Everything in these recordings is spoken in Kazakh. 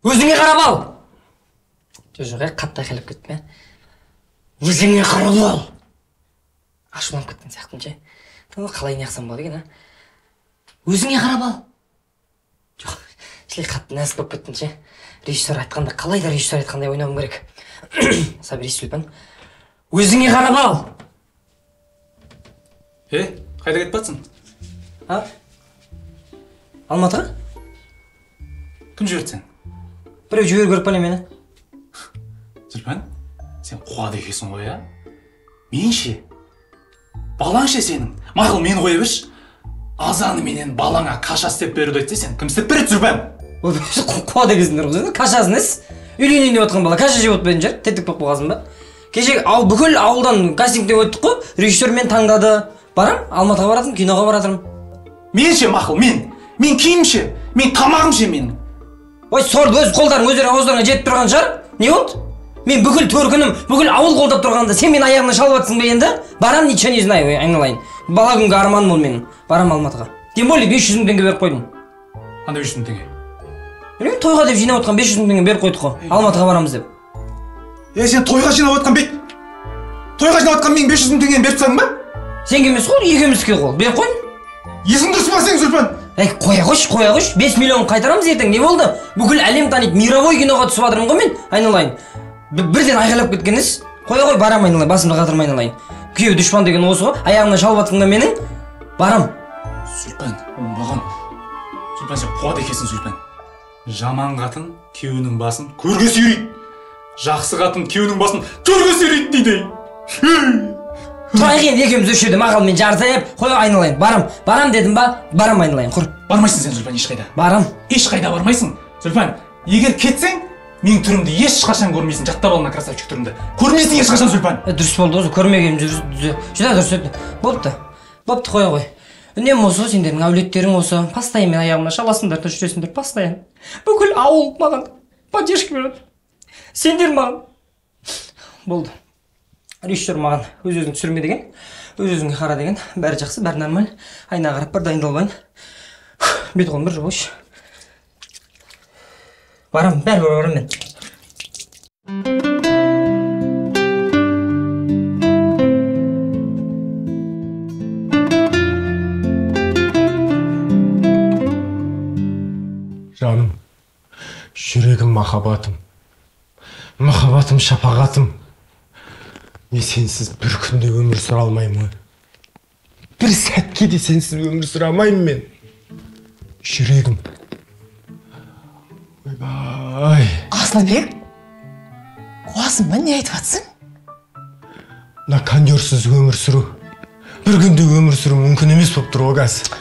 Өзіңе қарап ал. Жоқ, қатты айқайлап кетме. Өзіңе қарап ал. Ашуланып кеткен сияқтымын ше. Қалай не қылсам болады екен, Өзіңе қарап ал. Жоқ, шілей қатты нәзік болып кеттің ше. Режиссер айтқанда, қалай да режиссер айтқандай ойнауым керек. Соберись, Сүлпан. Өзіңе қарап ал. Қайда кетіп батсың? Алматыға? Кім жіберді сен? Біреу жібер көріп бәле мені. Сүлпан, сен қуады екесің ғой, Мен ше? Балаң ше сенің? Мақыл мені қоя берші. Азаны менен балаңа каша істеп беруді айтса сен, кім істеп береді, Сүлпан? Қуады екесіңдер ғой, кашасын ес. Үйленейін деп отқан бала, каша жеп отпайын жар, тетік болып қалғасын ба? Кеше бүкіл ауылдан кастингтен өттік қой, режиссер мен таңдады. Барам, Алматыға баратырмын, киноға баратырмын. Мен ше, мақыл, мен киім ше, мен тамағым ше менің. Ой, сорды өз қолдарың ауыздарыңа жетіп тұрған шығар. Не болды? Мен бүкіл төркінім, бүкіл ауыл қолдап тұрғанда, сен мен аяғына шалып ба енді? Барам, ничего не знаю, айналайын. Бала күнгі арманым ол менің. Барам Алматыға. Тем более 500 мың теңге беріп қойдым. Қандай 500 мың теңге? Білмеймін, тойға деп жинап отқан 500 мың теңге беріп қойдық қой. Алматыға барамыз деп. Сен тойға жинап отқан мен 500 мың теңгені беріп тастадың ба? Сен емес қой, екеумізге қол. Беріп қойын. Есің дұрыс па сен, Сүлпан? Қоя қойшы, 5 миллион қайтарамыз ертең. Не болды? Бүкіл әлем таниды, мировой киноға түсіп жатырмын ғой мен, айналайын. Бірден айғайлап кеткеніз. Қоя қой, барам айналайын, басымды қатырмай айналайын. Күйеу дұшпан деген осы ғой, аяғымнан шалып жатқанда менің. Барам. Сүлпан, маған. Сүлпан, сен қуады екесің, Сүлпан. Жаман қатын күйеуінің басын көрге сүйрейді. Жақсы қатын күйеуінің басын төрге сүйрейді дейді. Тұрайық енді екеуміз өш жерде мақалмен жарысып, қой айналайын. Барам дедім ба? Барам айналайын, құр. Бармайсың сен, Сүлпан, ешқайда. Барам. Ешқайда бармайсың. Сүлпан, егер кетсең, менің түрімді ешқашан көрмейсің. Жаттап алына красавчик түрімді. Көрмейсің ешқашан, Сүлпан. Дұрыс болды осы, көрмегенім жүзі дұрыс өтті. Болыпты, қоя қой. Үнем осы, сендердің әулеттерің осы. Пастайын мен аяғымна шаласыңдар, жүресіңдер, пастайын. Бүкіл ауыл маған поддержка береді. Сендер маған. Болды. Режиссер маған өз-өзің түсірме деген, өз-өзіңе қара деген, бәрі жақсы, бәрі нормаль. Айна қарап бар, дайындалбайын. Бет қолым бір жобойшы. Барам, бәрі барам мен. Жаным, жүрегім махаббатым, махаббатым шапағатым. Не сенсіз бір күнде өмір сүре алмаймын. Бір сәтке де сенсіз өмір сүре алмаймын мен. Жүрегім. Ойбай. Асылбек, қуасың ба, не айтып жатсың? Мына кондерсіз өмір сүру. Бір күнде өмір сүру мүмкін емес болып тұр ғой қазір.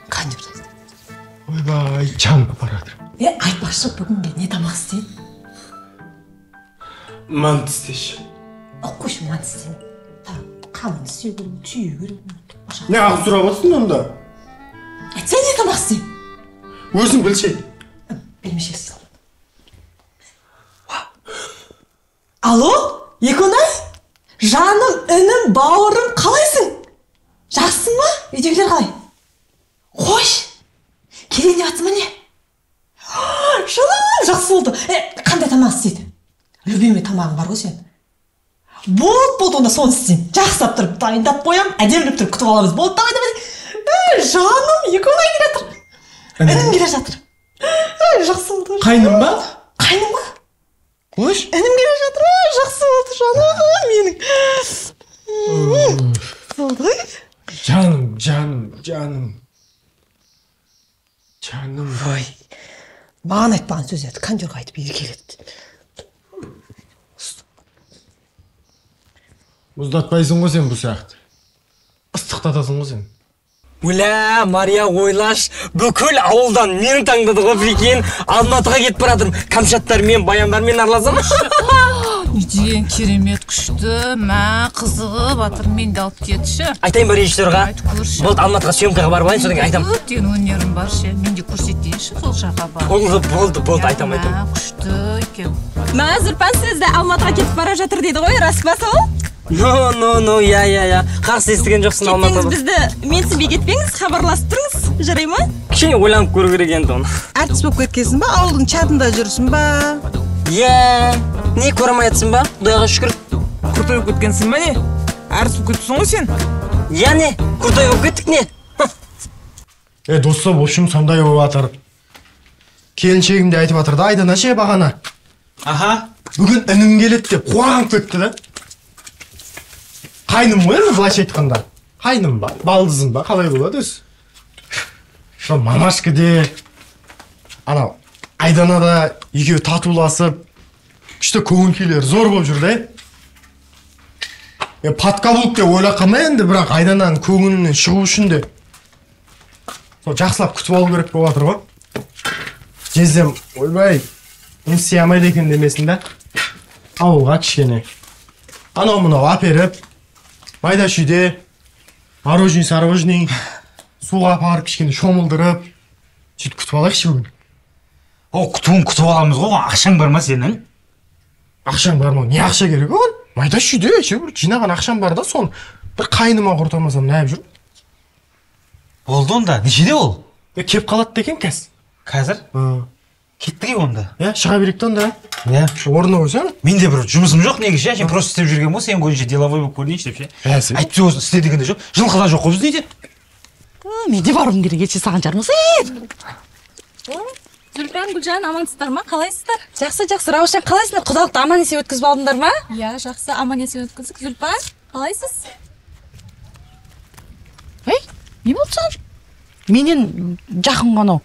Кондер. Ойбай, жаным барады. Айтпақшы, бүгінге не тамақ істейді? Манты істеші. Қойшы манты істейді. Қалың істеу керек, түйе керек. Не ағып сұрап отырсың онда? Айтса не тамақ істейді? Өзің білші. Білмешексің. Алло, Еконай? Жаным, інім, бауырым, қалайсың? Жақсың ма? Үйдегілер қалай? Қойш, келейін деп жатсың ба не? Жаным, жақсы болды. Қандай тамақ істейді? Любимый тамағың бар ғой сен? Болды, онда соны істейін. Жақсылап тұрып, дайындап қоям, әдеміліп тұрып күтіп аламыз. Болды, давай. Жаным, Еконай келе жатыр. Інім келе жатыр. Жақсы болды. Қайным ба? Қайным ба? Қош? Інім келе жатыр. Жақсы болды, жаным, менің. Болды ғой? Жаным. Ой, маған айтпаған сөз еді, кондерға айтып еркелетті. Мұздатпайсың ғой сен бұл сияқты. Ыстықтатасың ғой сен. Уля, Мария, ойлаш, бүкіл ауылдан мені таңдады ғой, прикинь, Алматыға кетіп баратырмын. Камшаттармен, баяндармен араласам. Неден керемет күшті, мә қызығы батыр мен де алып кетші. Айтайын ба режиссерға? Айт көрші. Болды, Алматыға съемкаға барып алайын, содан кейін айтам. Өтен өнерім бар ше, мен де көрсетейінші сол жаққа бар. Болды, айтам. Мә күшті екен. Мә, Зүлпан сізді Алматыға кетіп бара жатыр дейді ғой, рас па сол? Я. Қарсы естіген жоқсың Алматыға. Кетсеңіз бізді менсінбей кетпеңіз, хабарласып тұрыңыз. жарай ма? Кішкене ойланып көру керек енді оны. Артист болып кеткенсің ба? Ауылдың чатында жүрсің ба? Иә, не көре алмайатсың ба? Құдайға шүкір. Крутой болып кеткенсің ба не? Артист болып кетіпсің ғой сен? Я не, крутой болып кеттік не? Достар, в общем, сондай болып жатыр. Келіншегім де айтып жатыр да, Айдана ше бағана. Аха. Бүгін інім келеді деп қуанып кетті да. Қайным ғой енді былайша айтқанда. Қайным ба, балдызым ба, қалай болады өзі? Сол мамашка де, анау Айдана да екеуі татуласып, күшті көңіл күйлері зор болып жүр да. Подкаблук деп ойлап қалмай енді, бірақ Айдананың көңілінен шығу үшін де сол жақсылап күтіп алу керек болып жатыр ғой. Жездем, ойбай, үн сиямайды екен демесін да. Ауылға кішкене. Анау мынау аперіп, майда шүйде, мороженый, суға апарып кішкене шомылдырып, сөйтіп күтіп алайықшы бүгін. О, күтіп аламыз ғой, ақшаң бар ма сенің? Ақшаң бар ма? Не ақша керек оған? Майда шүйде, бір жинаған ақшам бар да, соны бір қайныма құртамасам нәйіп жүр. Болды онда, нешеде ол? Кеп қалады деген кәз. Қазір? Кеттік онда. Шыға беректі онда. Шу орнына қойсаң. Менде бір жұмысым жоқ неге ше, сен просто істеп жүрген бол, сен көзінше деловой болып көрінейінші деп ше. Айтпай осы істе дегенде жоқ, жылқыда жоқ қой біз дейді. Мен де баруым керек, ете саған жармасайын. Зүлпан, Гүлжан, амансыздар ма? Қалайсыздар? Жақсы, Раушан, қалайсыңдар? Құдалықты аман есе өткізіп алдыңдар ма? Иә, жақсы, аман есен өткіздік. Зүлпан, қалайсыз? Не болды саған? Менен жақын ғанау.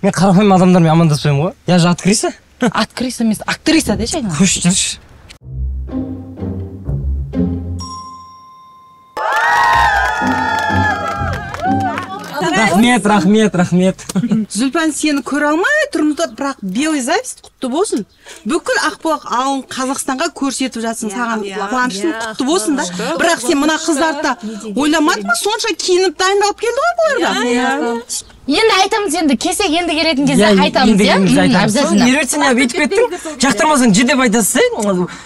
Мен қарапайым адамдармен амандаспаймын ғой. Я же актриса. Актриса емес, актриса деші айна. Көш жүрші. Рахмет. Зүлпан сені көре алмай тұрмызда, бірақ белый запись құтты болсын. Бүкіл Ақбұлақ ауылын Қазақстанға көрсетіп жатсың, саған қуаныштың құтты болсын да. Бірақ сен мына қыздарды ойламадың ба? Сонша киініп дайындалып келді ғой бұларда. Енді айтамыз енді, кесек енді келетін кезде айтамыз, Обязательно. Ерветсен я бүйтіп кеттің, жақтырмасаң жүдеп айтасыз.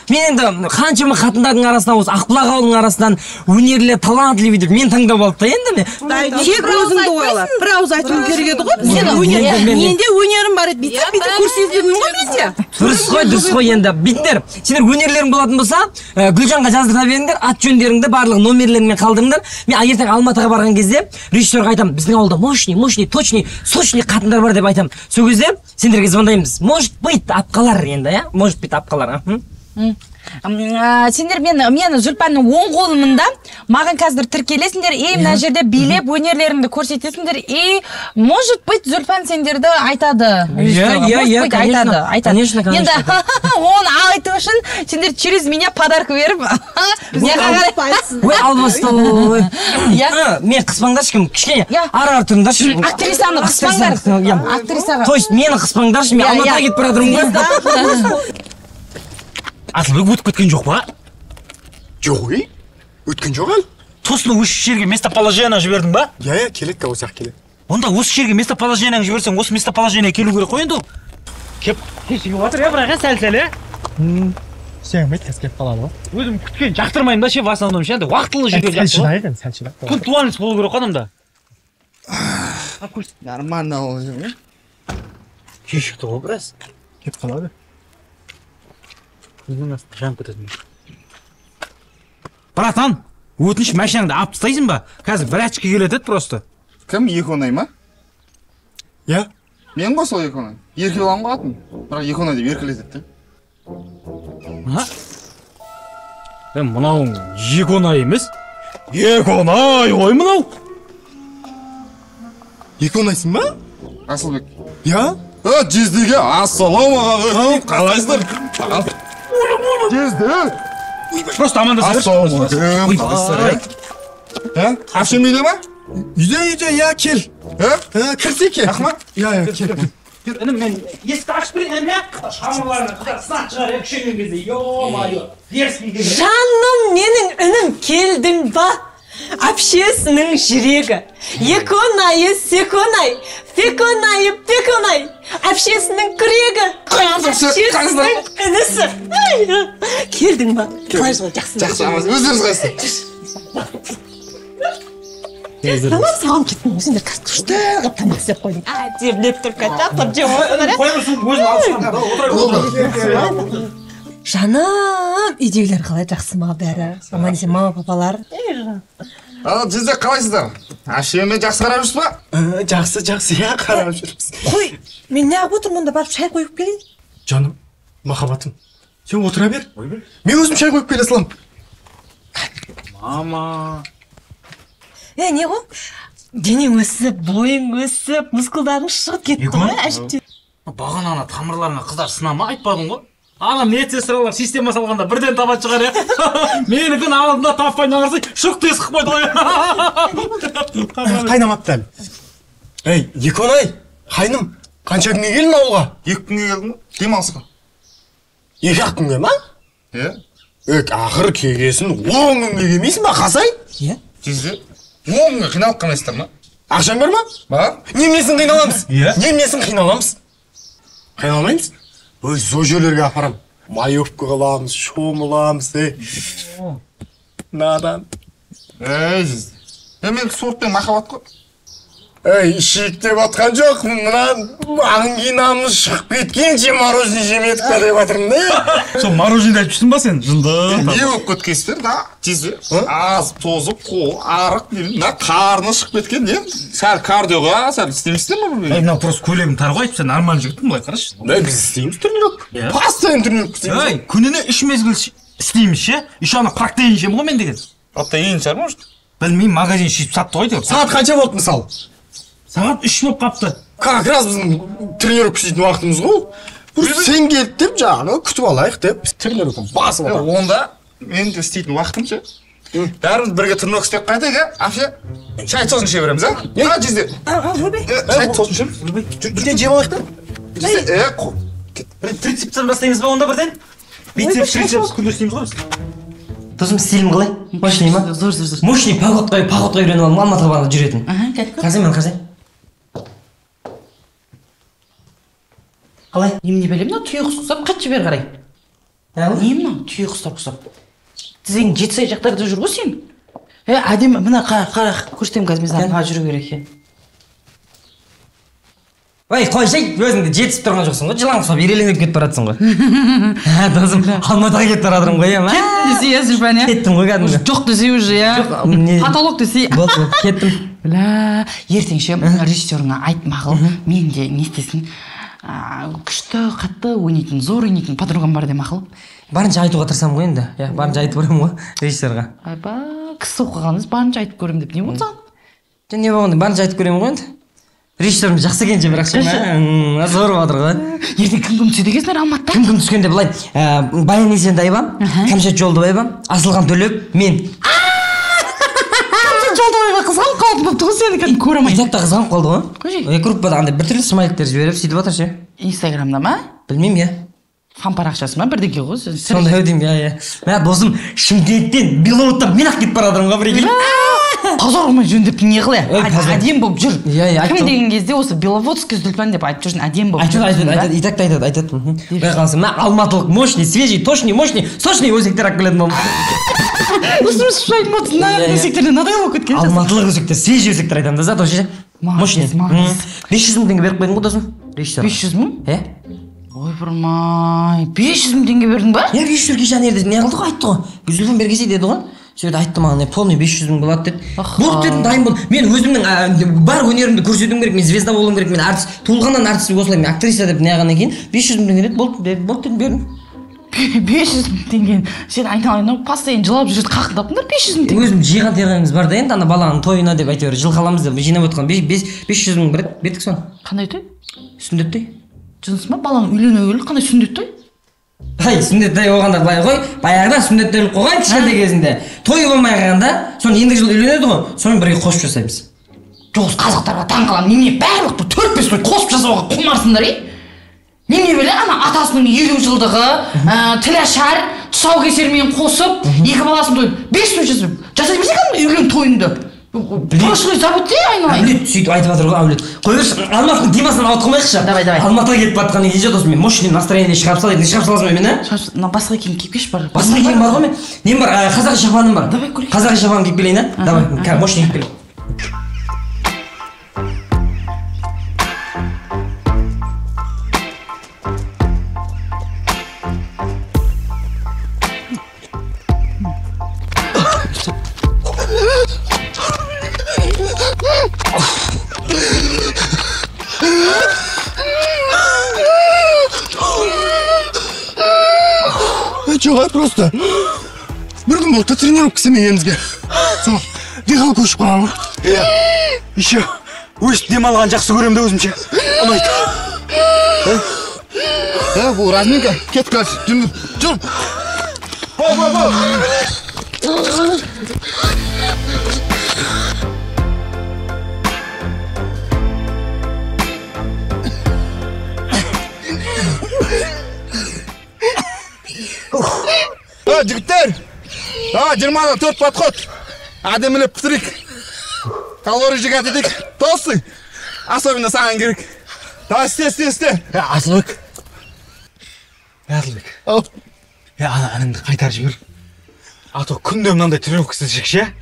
Мен енді қаншама қатындардың арасынан, осы Ақбұлақ ауылының арасынан өнерлі, талантлы деп мен таңдап алып та енді мен. Тек өзіңді ойла. Бір ауыз айтуым керек еді ғой. Менде өнерім бар еді, бүйтіп көрсетемін ғой менде. Дұрыс қой енді. Биттер, сендер өнерлерің болатын болса, Гүлжанға жаздырта беріңдер, ат жөндеріңді барлық номерлеріңмен қалдырыңдар. Мен ертең Алматыға барған кезде режиссерға айтамын, біздің ауылда мощный, точный, сочный қатындар бар деп айтамын. Сол кезде сендерге звондаймыз. Может быть, апқалар енді, иә? Может быть, апқалар. Сендер мен Зүлпанның оң қолымын да, маған қазір тіркелесіңдер, мына жерде билеп өнерлеріңді көрсетесіңдер, может быть, Зүлпан сендерді айтады. Иә, конечно. Енді оны айту үшін сендер через меня подарка беріп, ой, албасты. Мен қыспаңдаршы кім, кішкене ара тұрыңдаршы. Актрисаны қыспаңдар. Актрисаға. То есть мені қыспаңдаршы, мен Алматыға кетіп бара жатырмын ғой. Асылбек өтіп кеткен жоқ па? Жоқ ой, өткен жоқ әл. Тосын осы жерге местоположение жібердің ба? Иә, келеді, осы ақ келеді. Онда осы жерге местоположение жіберсең, осы местоположение келу керек қой енді. Кеп, кешегі отыр я, бірақ сәл-сәл, ә? Сен мәйт кәс кеп қалады ғой. Өзім күткен жақтырмаймын да ше, в основном ше, уақытылы жерге жақтырмай. Сәл шыдайық. Күн туалет болу керек адамда. Нормально ол жерге. Кешікті ғой біраз. Кеп қалады. Братан, өтініш машинаңды алып тастайсың ба? Қазір бір очки келеді просто. Кім, Еконай ма? Иә. Мен ғой сол Еконай. Еркелі оған қоятын. Бірақ Еконай деп еркелетеді. Мынауың Еконай емес? Еконай, ой мынау! Еконайсың ба? Асылбек. Иә? Жездеге ассалаумағалейкум, қалайсыздар? Жезде! Просто амандасыңдар. Ассалаумағалейкум. Қапшым үйде ма? Үйде, иә, кел. Кірсе кел. Рахмат. Иә, кел. Інім, мен есікті ашып берейін, иә? Шамыларына сынақ шығар, күшенген кезде, ё-майо, дерсің келген. Жаным, менің інім келдің ба? Общесінің жүрегі. Еконайы, секонай, феконайы, пеконай. Общесінің күрегі. Общесінің інісі. Келдің ба? Қалай жыл, жақсы. Жақсы, өздеріңіз қайсыз. Тамақ саған кеттім ғой, сендер күшті қылып тамақ істеп қойдың. Әдемілеп тұрып жақтап жеп отырсыңдар. Жаным, үйдегілер қалай, жақсы ма бәрі? Аман есен мама папалар? Сіздер қалайсыздар? Әшеме жақсы қарап жүрсіз ба? Жақсы, иә, қарап жүрміз. Қой, мен неғып отырмын, онда барып шай қойып келейін. Жаным, махаббатым, сен отыра бер. Мен өзім шай қойып келе салам. Мама. Не ғой? Денең өсіп, бойың өсіп, мускулдарың шығып кетті ғой, әжептеу. Бағананы тамырларына қыздар сынама айтпадың ғой? Ана медсестралар система салғанда бірден табат шығар, я? Менікін алдында таппай нағырсай, шық тез қықпайды ғой. Қайнамапты әлі. Ей, Еконай, қайным, қанша күнге келдің ауылға? 2 күнге келдім ғой, демалысқа. 2-ақ күнге ма? Иә. Ақыр кегесін 10 күнге келмейсің ба, Қасай? Иә. Сіздер 10 күнге қиналып қалмайсыздар ма? Ақшаң бар ма? Бар. Немнесін қиналамыз? Иә. Немнесін қиналамыз? Қиналмаймыз? Өй, со жерлерге апарам. Майовка қыламыз, шомыламыз, Надан. Мен спортпен махаббат қой. Ей, шектеп атқан жоқ, мұнан аңғинамыз шығып кеткенше мороженое жемедік па деп атырмын да. Сол мороженое айтып жүрсің ба сен? Жынды. Не болып кеткенсіздер, да? Тезде. Аз, тозып, қол, арық, қарны шығып кеткен, не? Сәл кардиоға, сәл істемейсіздер ма бір? Мынау просто көйлегім тар ғой, сен нормально жігіттің былай қарашы. Біз істейміз тренировка. Постоянно тренировка істейміз. Ей, күніне 3 мезгіл істейміз, ше? Еще ана протеин жем ғой мен деген. Протеин шығар, может? Білмеймін, магазин шешіп сатты ғой деп. Сағат қанша болды мысалы? Сағат 3 болып қапты. Как раз біздің тренировка істейтін уақытымыз ғой. Сен келді деп жаңағы күтіп алайық деп тренировканы басып алайық. Онда мен де істейтін уақытым ше. Бәріміз бірге тренировка істеп қайтайық, Афия. Шай сосын іше береміз, а? Жезде. Шай сосын ішеміз. Бірден жеп алайық та? Трицепстен бастаймыз ба онда бірден? Бицепс, трицепс күнде істейміз ғой біз. Досым стилім қалай? Мощный ма? Зор. Мощный походқа үйреніп алдым, Алматыға барып жүретін. Қарсай мен, қарсай. Қалай? Немене білем, мынау түйе құс құсап, қатшы бері қарай. Не мынау түйе құстар құсап? Тізең жетісай жақтарда жүр ғой сен? Әдемі, мына қара көрсетем қазір мен саған жүру керек. Ой, қойшай, өзіңді жетісіп тұрған жоқсың ғой, жылан құсап ереленіп кетіп баратсың ғой. Досым, Алматыға кетіп баратырмын ғой, ма? Кеттім десей, Зүлфан, я? Кеттім ғой кәдімгі. Жоқ десей уже, я? Потолок десей. Болды, кеттім. Бля, ертеңше режиссеріңа айт мақыл, мен де не істесін, күшті, қатты ойнайтын, зор ойнайтын подругам бар де мақыл. Барынша айтуға тырысамын ғой енді. Барынша айтып көремін ғой режиссерға. Айба, кісі оқығаныз барынша айтып көрем деп не болды саған? Не болғанда барынша айтып көремін ғой енді. Режиссерім жақсы екенше бірақ ше, зор батыр ғой. Ертең кім түседі екенсіңдер Алматыда? Кім түскенде былай, Баян Есентай ба, Кәмшат Жолдыбай ба, Асылхан Төлеп, мен. Кәмшат Жолдыбай ба, қызғанып қалды болыпты ғой сені кәдімгі көре алмай. Итак та қызғанып қалды ғой. Қожай. Группада андай біртүрлі смайликтер жіберіп сөйтіп жатыр ше. Инстаграмда ма? Білмеймін, я. Фан парақшасы ма? Бірдеңке ғой. Сондай деймін, я. Мә досым Шымкенттен Беловодтан мен ақ кетіп баратырмын ғой бірге. Таза ұрмай жөндеп не қылай? Әдем болып жүр. Кім деген кезде осы Беловодский Зүлфан деп айтып жүрсің, әдем болып жүр. Айтады, итак айтады. Бәй қалсын, мә алматылық мощный, свежий, точный, мощный, сочный өзектер ақ келетін болым. Өзіміз шайтын болсын, наверное, өзектерден надай болып кеткен. Алматылық өзектер, свежий өзектер айтамын да, зато ше. Мощный. 500 мың теңге беріп қойдың ғой досым. 500 мың? Ойпырмай, 500 мың теңге бердің ба? 500 кешен ерді, не қылды ғой, айтты ғой. Зүлфан бергесе деді ғой. Сөйді айтты маған, полный 500 мың болады деді. Болды дедім, дайын бол. Мен өзімнің бар өнерімді көрсетуім керек, мен звезда болуым керек, мен артист, туылғаннан артист осылай, мен актриса деп неғаннан кейін 500 мың теңге деді, болды дедім, бердім. 500 мың теңге, сен айналайын, постоянно жылап жүреді, қақылдапыңдар 500 мың теңге. Өзім жиған терғанымыз бар да енді, ана баланың тойына деп әйтеуір жыл қаламыз деп жинап отқан 500 мың бердік соны. Қандай той? Сүндет той. Жыныс ма? Балаң үйлену қандай сүндет той? Сүндет той болғанда былай ғой, баяғыда сүндет той қойған кішкентай кезінде. Той болмай қалғанда, соны ендігі жылы үйленеді ғой, сонымен бірге қосып жасаймыз. Жоқ, қазақтарға таң қаламын, немене барлықты 4-5 той қосып жасауға құмарсыңдар, немене біле, ана атасының 50 жылдығы, тілашар, тұсаукесермен қосып, 2 баласын тойып, 5 той жасай берсек үйлен тойынды. Прошлый забытте айналайын. Әулет сөйтіп айтып жатыр ғой, Әулет. Қой берші, Алматының темасынан ауытып қалмайықшы. Давай. Алматыға кетіп батқаннан кейін досым, мен мощный настроение шығарып салайын. Не шығарып саласың ба мені? Басқа киім киіп келші бар. Басқа киім бар ғой мен. Нем бар, қазақи шапаным бар. Давай көрейік. Қазақи шапаным киіп келейін, а? Давай, мощный киіп келейін. жоқ просто бір күн болды тренировка істемегенімізге сол дихал көшіп қалған ғой. Иә. Еще өстіп демалған жақсы көремін де өзімше. Ұнайды. Бұл разминка кетіп қалды. Жүр. Жігіттер, 20-дан 4 подход. Әдемілеп бітірейік. Калорий жігат едік. Толстый. Особенно саған керек. Давай, істе. Асылбек. Анаңды қайтар жібер. А то күнде мынандай тренировка істесек ше,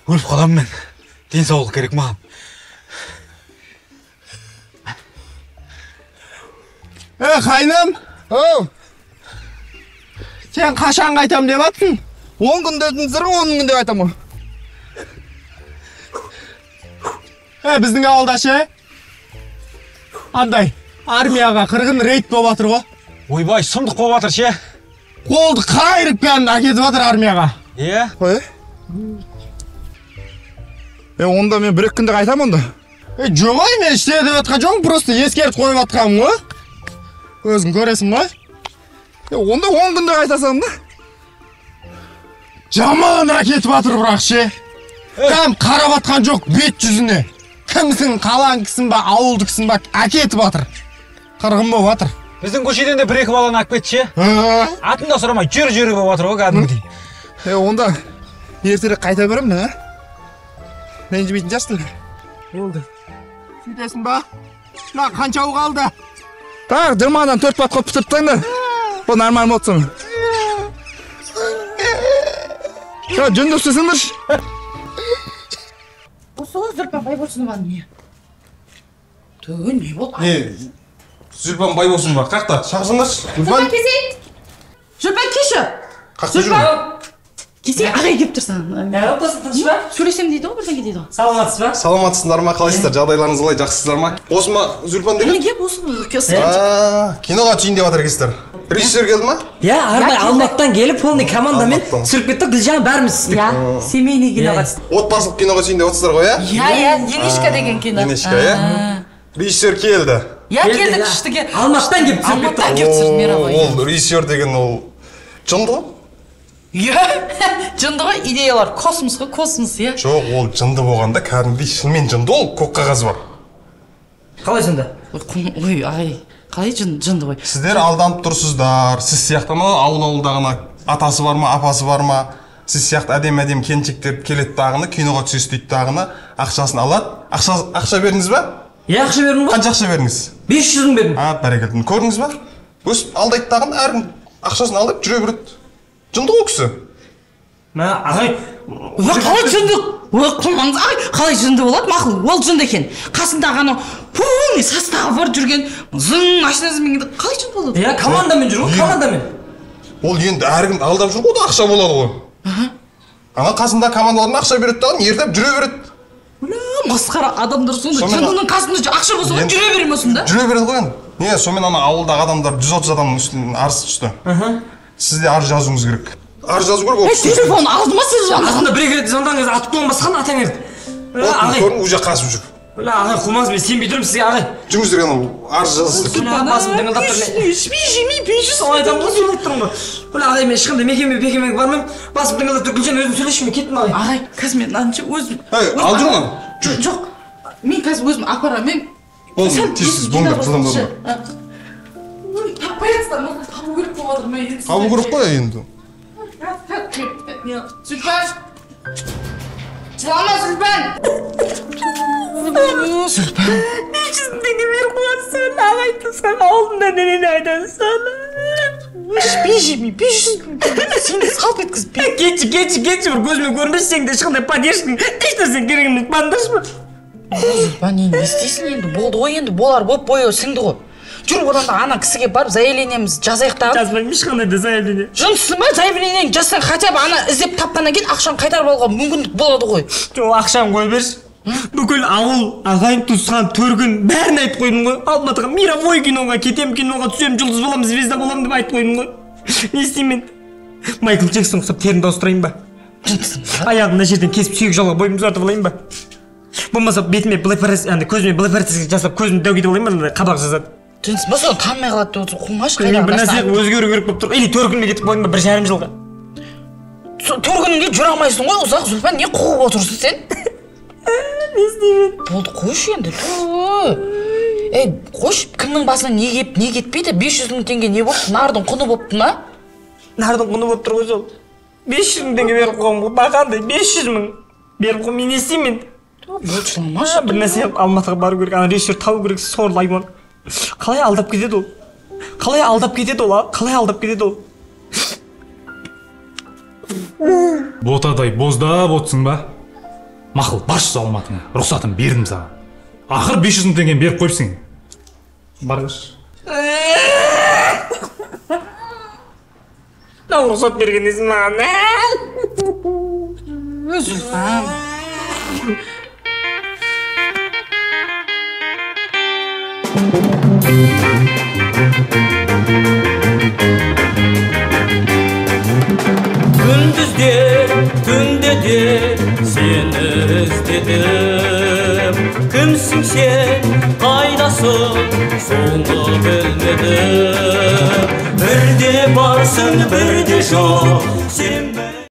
өліп қаламын мен. Денсаулық керек маған. Қайным. Сен қашан қайтам деп аттың? 10 күнде дедіңіздер ғой, 10 күнде айтам ғой. Біздің ауылда ше? Андай, армияға қырғын рейд болып атыр ғой. Ойбай, сұмдық болып атыр ше. Қолды қайырып бәрін әкетіп атыр армияға. Иә? Онда мен 1-2 күнде қайтам онда. Жомай, мен іште деп атқан жоғым, просто ескеріп қойып атқаным ғой. Өзің көресің ғой. Онда 10 күнде қайтасам да. Жаман әкетіп атыр бірақ ше. Кәм қарап атқан жоқ бет жүзіне. Кімсің, қалан кісін ба, ауылды кісін ба, әкетіп атыр. Қырғын болып атыр. Біздің көшеден де 1-2 баланы әкіп кетті ше. Атын да сұрамай жүр болып атыр ғой кәдімгідей. Онда ертерек қайта беремін да. Ренжімейтін жассың. Болды. Сөйтесің ба? Қанша қалды? Так, 20-дан 4 подход бітіріп таңдар. Бұл нормально болсын. Жөнді істесіңдерші. Осы ғой Зүлпан Байбосынова не? Түгі не болды? Зүлпан Байбосынова қақта? Шақырсыңдаршы. Зүлпан кеші. Зүлпан. Кесе ағай кеп тұрсың. Сөйлесем дейді ғой, бірдеңе дейді ғой. Саламатсыз ба? Саламатсыздар ма, қалайсыздар? Жағдайларыңыз қалай, жақсысыздар ма? Осы ма Зүлпан деген? Неге осы Киноға түсейін деп жатыр екенсіздер. Режиссер келді ма? Иә, Арбай Алматыдан келіп, полный командамен түсіріп кеттік, Гүлжан бәріміз істедік. Иә, семейный киноға түстік. Отбасылық киноға түсейін деп жатсыздар ғой, иә? Иә, Енишка деген кино. Енишка, иә? Режиссер келді. Иә, келді күштіге. Алматыдан келіп түсіріп кеттік. Алматыдан келіп түсіріп, Мировой. Ол режиссер деген ол жынды ғой? Иә, жынды ғой, идеялар космос, иә? Жоқ, ол жынды болғанда кәдімгідей шынымен жынды ол, көк қағазы бар. Қалай жынды? Ой, ай, қалай жынды ғой? Сіздер алданып тұрсыздар. Сіз сияқты ма ауыл-ауылдағына атасы бар ма, апасы бар ма? Сіз сияқты әдем келіншектер келеді дағыны, киноға түсесіз дейді дағыны, ақшасын алады. Ақша бердіңіз ба? Иә, ақша бердім ғой. Қанша ақша бердіңіз? 500 бердім. Бәрекелді. Көрдіңіз ба? Өстіп алдайды дағыны, әркім ақшасын алып жүре береді. Жынды ғой кісі. Ағай, қалай жынды? Қылмаңыз, қалай жынды болады? Мақұл, ол жынды екен. Қасындағы анау полный составы бар жүрген зың машинасымен қалай жынды болады? Иә, командамен жүр ғой, командамен. Ол енді әркім алдап жүр ғой да ақша болады ғой. Ана қасында командаларына ақша береді дағын, ертіп жүре береді. Масқара адамдар сонда жындының қасында ақша болса ғой жүре бере ме сонда? Жүре береді ғой енді. Не, сонымен ана ауылдағы адамдар 130 адамның үстінен арыз түсті. Сізде арыз жазуыңыз керек. Арыз жазу керек ол. Телефон алды ма сіз? Ағында бір рет звондаңыз, атып болған басқан атаң ерді. Ағай. Уже қасып жүр. Ағай, қумаңыз, мен сенбей тұрмын сізге, ағай. Жүріңіздер ана арыз жазыңыздар. Басым дыңылдап тұр. Солай айтамын ғой, солай тұрмын ғой. Ағай, мен ешқандай мекемеге бармаймын. Басым дыңылдап тұр, Гүлжан өзім сөйлесші, мен кеттім ағай. Ағай, қазір мен мынанша өзім. Ал жүр ана. Жоқ, мен қазір өзім апарамын. Болды, тез болыңдар, жылдам. Таппай жатсыздар, маған табу керек болып жатыр ма енді? Табу керек қой енді. Зүлпан! Жылама, Зүлпан! Зүлпан. 500 теңге беріп қойсың, ағай тұсқан ауылында нені айтасың? 500 сені салып еткізіп. Кетші, бір көзімен көрмесең де ешқандай поддержкаң, ешнәрсең керек емес, бандыршы. Зүлпан, енді не істейсің енді? Болды ғой енді, болар болып бойы сіңді ғой. Жүр одан да ана кісіге барып заявлениеміз жазайық та. Жазбаймын ешқандай да заявление. Жұмыссың ба? Заявлениені жазсаң хотя бы ана іздеп тапқаннан кейін ақшаны қайтарып алуға мүмкіндік болады ғой. Жоқ, ақшаны қой берші. Бүкіл ауыл, ағайын туысқан төркін бәрін айтып қойдым ғой. Алматыға Мировой киноға кетем, киноға түсем, жұлдыз боламын, звезда боламын деп айтып қойдым ғой. Не істеймін? Майкл Джексон ұқсап терімді ауыстырайын ба? Аяғын мына жерден кесіп сүйек жалға бойымды ұзартып алайын ба? Болмаса бетіме көзіме блэфорез жасап көзімді дәугетіп алайын ба? Қабақ жазады. Жүніс, ба соны танымай қалады деп отырсың, қумашы қайдағы бір нәрсе өзгеру керек болып тұр. Или төркінге кетіп қойын ба 1,5 жылға? Төркінге жүре алмайсың ғой, ұзақ Зүлпан, не қуып отырсың сен? Не істеймін? Болды, қойшы енді, қойш, кімнің басына не кетпейді? 500 мың теңге не болыпты? Нардың құны болыпты ма? Нардың құны болып тұр ғой сол. 500 мың теңге беріп қойғым ғой, бақандай 500 мың беріп қойым, мен не істеймін? Болды, жыламашы. Бір нәрсе Алматыға бару керек, ана режиссер табу керек, сорлы айуан. Қалай алдап кетеді ол? Қалай алдап кетеді ол? Ботадай боздап отсың ба? Мақұл, баршы Алматыңа, рұқсатын бердім саған. Ақыр 500 мың теңгені беріп қойыпсың. Барғыш. Рұқсат бергенесің маған. Зүлпан. Gündüzde, tünde de seni özledim. Kimsin sen, kaynasın, sonu bilmedim. Bir de varsın, bir de yok.